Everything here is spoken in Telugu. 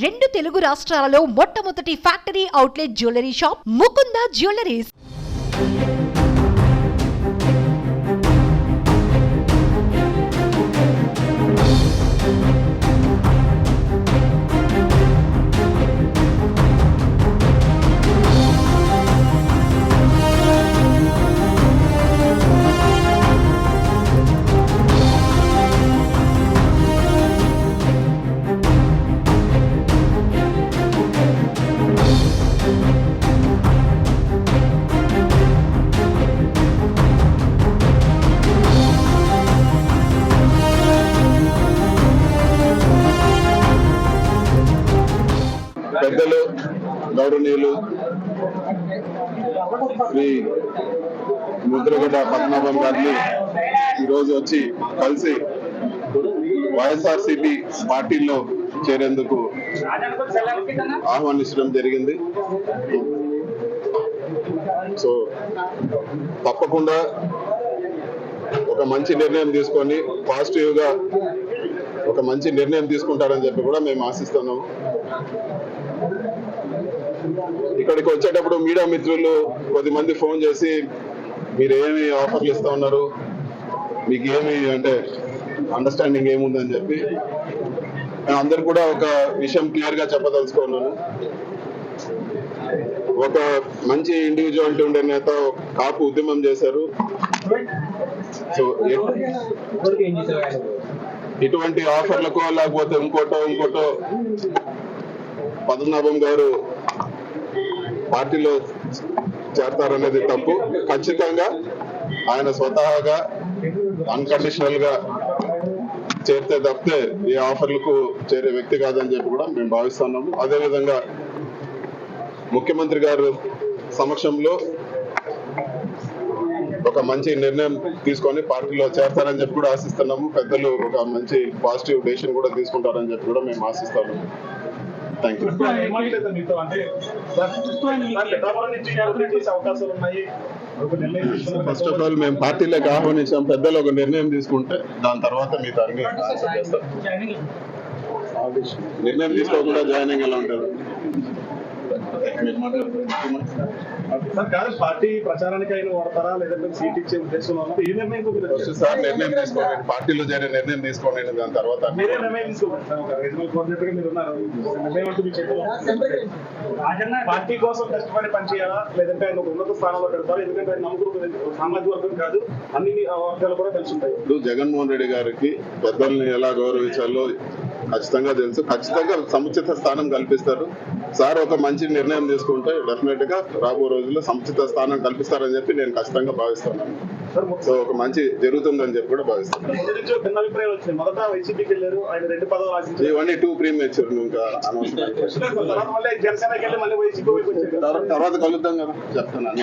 రెండు తెలుగు రాష్ట్రాలలో మొట్టమొదటి factory outlet jewellery shop Mukunda jewelleries. పెద్దలు గౌరవనీయులు శ్రీ ముద్రగడ్డ పద్మనాభం గారిని ఈరోజు వచ్చి కలిసి వైఎస్ఆర్సీపీ పార్టీలో చేరేందుకు ఆహ్వానించడం జరిగింది. సో తప్పకుండా ఒక మంచి నిర్ణయం తీసుకొని పాజిటివ్ గా ఒక మంచి నిర్ణయం తీసుకుంటారని చెప్పి కూడా మేము ఆశిస్తున్నాము. ఇక్కడికి వచ్చేటప్పుడు మీడియా మిత్రులు కొద్దిమంది ఫోన్ చేసి మీరు ఏమి ఆఫర్లు ఇస్తా ఉన్నారు, మీకు ఏమి అంటే అండర్స్టాండింగ్ ఏముందని చెప్పి అందరు కూడా ఒక విషయం క్లియర్ గా చెప్పదలుచుకున్నాను. ఒక మంచి ఇండివిజువాలిటీ ఉండే నేత కాపు ఉద్యమం చేశారు. సో ఇటువంటి ఆఫర్లకు లేకపోతే ఇంకోటో పద్మనాభం గారు పార్టీలో చేరతారనేది తప్పు. ఖచ్చితంగా ఆయన స్వతహాగా అన్కండిషనల్ గా చేరితే తప్పితే ఈ ఆఫర్లకు చేరే వ్యక్తి కాదని చెప్పి కూడా మేము భావిస్తున్నాము. అదేవిధంగా ముఖ్యమంత్రి గారు సమక్షంలో ఒక మంచి నిర్ణయం తీసుకొని పార్టీలో చేరతారని చెప్పి కూడా ఆశిస్తున్నాము. పెద్దలు ఒక మంచి పాజిటివ్ డెసిషన్ కూడా తీసుకుంటారని చెప్పి కూడా మేము ఆశిస్తాము. Thank you. First of all మేము పార్టీలోకి ఆహ్వానించాం. పెద్దలు ఒక నిర్ణయం తీసుకుంటే దాని తర్వాత మిగతా అన్ని ఆన్సర్ చేస్తాం. నిర్ణయం తీసుకోకుండా జాయినింగ్ ఎలా ఉంటుంది? పార్టీ ప్రచారానికి అయినా వాడతారా లేదంటే సీట్ ఇచ్చే ఉద్దేశం నిర్ణయం తీసుకోండి, పార్టీలో చేరే నిర్ణయం తీసుకోండి. దాని తర్వాత పార్టీ కోసం కష్టపడి పనిచేయాలా లేదంటే ఆయన ఒక ఉన్నత స్థానంలో పెడతారా? ఎందుకంటే ఆయన నమ్ముకున్న సామాజిక వర్గం కాదు, అన్ని వర్గాలు కూడా కలిసి ఉంటాయి. ఇప్పుడు జగన్మోహన్ రెడ్డి గారికి పెద్దల్ని ఎలా గౌరవించాలో ఖచ్చితంగా తెలుసు. ఖచ్చితంగా సముచిత స్థానం కల్పిస్తారు. సార్ ఒక మంచి నిర్ణయం తీసుకుంటే డెఫినెట్ గా రాబో రోజుల్లో సముచిత స్థానం కల్పిస్తారని చెప్పి నేను ఖచ్చితంగా భావిస్తున్నాను. సో ఒక మంచి జరుగుతుందని చెప్పి కూడా భావిస్తున్నాను. ఇవన్నీ టూ ప్రీమేచ్యూర్, ఇంకా తర్వాత కలుద్దాం కదా చెప్తున్నాను.